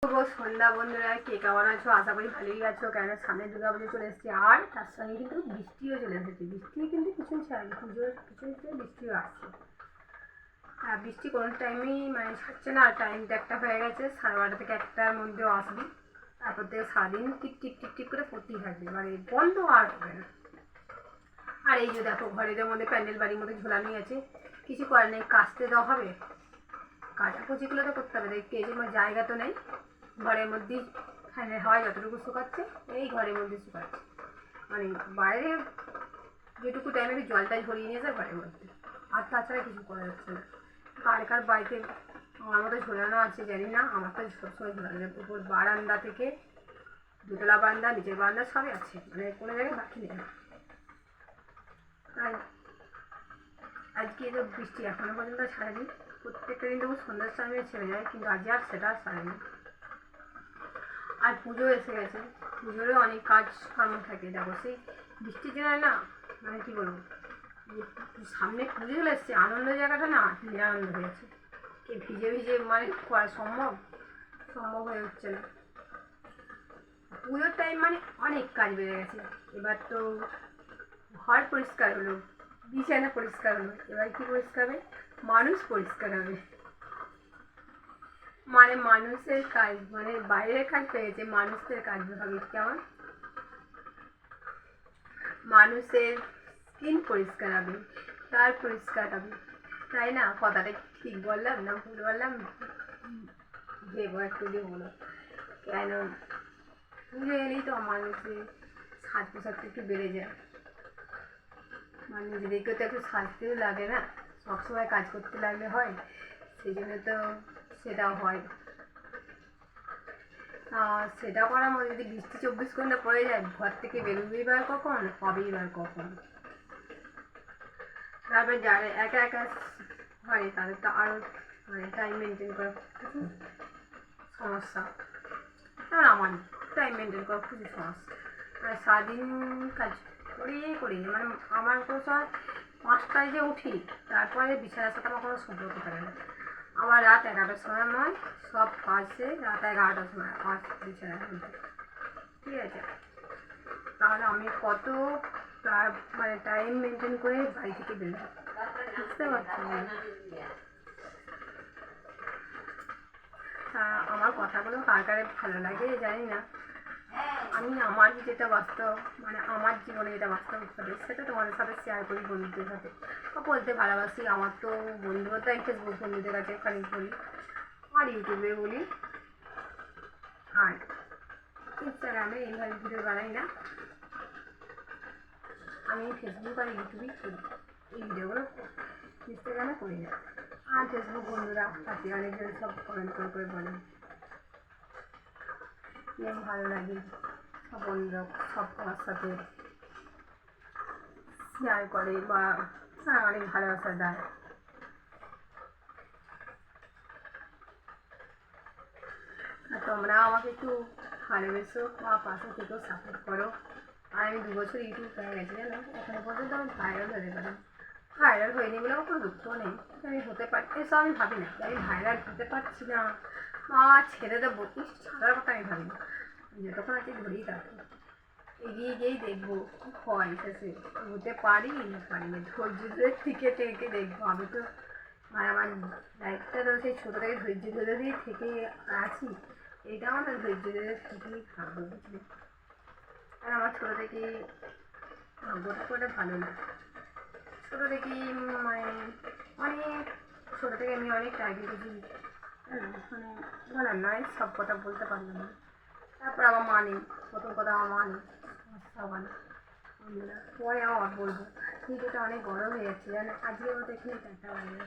শুভ সন্ধ্যা বন্ধুরা, কে কেমন আছো? আশা করি ভালোই আছো। কেন সামনে দুর্গা পুজো চলে এসেছে, আর তার সঙ্গে কিন্তু বৃষ্টিও চলে এসেছে। বৃষ্টি কিন্তু পিছন ছাড়ে, পুজোর পিছন ছেড়ে বৃষ্টিও আসছে। আর বৃষ্টি কোনো টাইমেই মানে ছাড়ছে না। আর টাইমটা একটা হয়ে গেছে, 12:30 থেকে 1টার মধ্যেও আসবে। তারপর থেকে সারাদিন টিপ টিপ টিপ টিপ করে পড়তেই থাকবে, মানে বন্ধ আর হবে না। আর এই যে দেখো, ঘরের মধ্যে প্যান্ডেল বাড়ির মধ্যে ঝোলানোই আছে, কিছু করার নেই। কাচতে দেওয়া হবে, কাচাকুচিগুলো তো করতে হবে। দেখতে এই যে আমার জায়গা তো নেই, ঘরের মধ্যেই ফ্যানের হাওয়ায় যতটুকু শুকাচ্ছে এই ঘরের মধ্যে শুকাচ্ছে। মানে বাইরে যেটুকু টাইমে জলটা ঝরিয়ে নিয়ে যায় ঘরের মধ্যে, আর তাছাড়া কিছু করা যাচ্ছে না। কার কার বাড়িতে আমার মতো ঝোলানো আছে জানি না, আমার তো সবসময় ঝোলানো যায়। উপর বারান্দা থেকে দুতলা বারান্দা, নিচের বারান্দা সবই আছে, মানে কোনো জায়গায় বাকি নেই। তাই আজকে তো বৃষ্টি এখনো পর্যন্ত ছাড়েনি। প্রত্যেকটা দিন তবু সন্ধ্যার সময় ছেড়ে যায়, কিন্তু আজ আর সেটা ছাড়েনি। আর পুজো এসে গেছে, পুজোরও অনেক কাজ কর্ম থাকে। দেখো সেই বৃষ্টির জন্য না, মানে কী বলবো, সামনে পুজো চলে এসছে, আনন্দ জায়গাটা না নিরানন্দ হয়ে গেছে। কে ভিজে ভিজে মানে করা সম্ভব হয়ে উঠছে না। পুজোর টাইম মানে অনেক কাজ বেড়ে গেছে। এবার তো ঘর পরিষ্কার হলো, বিছানা পরিষ্কার হলো, এবার কি পরিষ্কার হবে? মানুষ পরিষ্কার হবে। মানে মানুষের কাজ, মানে বাইরের কাজ পেয়েছে, মানুষের কাজ হবে কেমন? মানুষের স্কিন পরিষ্কার হবে, তার পরিষ্কার হবে, তাই না? কথাটা ঠিক বললাম না ভুল বললাম? ভেবো একটু যে বলো কেন পুজো এলেই তো মানুষের সাজ পোশাকটা একটু বেড়ে যায়। মানে নিজেদেরকেও তো একটু সাজতেও লাগে না, সবসময় কাজ করতে লাগলে হয়? সেই জন্য তো সেটাও হয়। সেটা করার মধ্যে যদি বৃষ্টি 24 ঘন্টা পড়ে যায়, ঘর থেকে বেরোবেই বার কখন, হবেই বার কখন? তারপরে যারা একা একা হয় তাদের তো আরও মানে টাইম মেনটেন করা সমস্যা। যেমন আমার টাইম মেনটেন করা খুবই সমস্যা। মানে সারাদিন কাজ করেই মানে আমার কোনো সময় 5টায় যে উঠি, তারপরে বিছানার সাথে আমার কোনো সম্পর্ক থাকে না। আবার রাত 11টার সময় নয়, সব কাজে রাত 11টার সময় আবার বিছানায় উঠি। ঠিক আছে, তাহলে আমি কত মানে টাইম মেনটেন করে বাড়ি থেকে বেরোবো, বুঝতে পারছি না। আমার কথাগুলো কার কারে ভালো লাগে জানি না। আমি আমার যেটা বাস্তব, মানে আমার জীবনে যেটা বাস্তব ঘটে সেটা তোমাদের সাথে শেয়ার করি বন্ধুদের সাথে, বলতে ভালোবাসি। আমার তো বন্ধু বলতে আমি ফেসবুক বন্ধুদের কাছে খানিক বলি, আর ইউটিউবে বলি, আর ইনস্টাগ্রামে এইভাবে ভিডিও বানাই না। আমি ফেসবুক আর ইউটিউবেই করি এই ভিডিওগুলো, ইনস্টাগ্রামে করি না। আর ফেসবুক বন্ধুরা আছে অনেকজন, সব কমেন্ট করে বলে ভালো লাগে। সব বন্ধুরা সব আমার সাথে শেয়ার করে বা অনেক ভালোবাসা দেয়। আর তোমরা আমাকে একটু ভালোবেসো বা পাশে থেকেও সাপোর্ট করো। আর আমি 2 বছর ইউটিউব হয়ে গেছি জানো, এখনো পর্যন্ত আমি ভাইরাল হতে পারি। ভাইরাল হয়নি বলে আমার কোনো দুঃখ নেই, আমি হতে পারি এসব আমি ভাবি না আমি ভাইরাল হতে পারছি না বা ছেড়ে দেবো, ছাড়ার কথা আমি ভাবি না। যতক্ষণ আছে ধরেই থাকবো, এগিয়ে গিয়েই দেখবো কি হয় শেষে, হতে পারি না পারি না, ধৈর্য ধরে থেকে থেকে দেখবো। আমি তো মানে আমার লাইফটা তো সেই ছোটো থেকে ধৈর্য ধরে দিয়ে থেকে আছি, এটাও আমার ধৈর্য ধরে থেকেই থাকবো, বুঝলি? আর আমার ছোটো থেকেই গল্প করে ভালো লাগে। ছোটো থেকেই মানে অনেক ছোটো থেকে আমি অনেক টার্গেট করেছি, মানে বলার নয়, সব কথা বলতে পারলাম না। তারপর আমার মা নেই, প্রথম কথা আমার মা নেই, সমস্যা মানে পরে আমার বলবো। ভিডিওটা অনেক বড় হয়ে যাচ্ছে জানো, আজকের মতো এখানে টাটা, বাই বাই।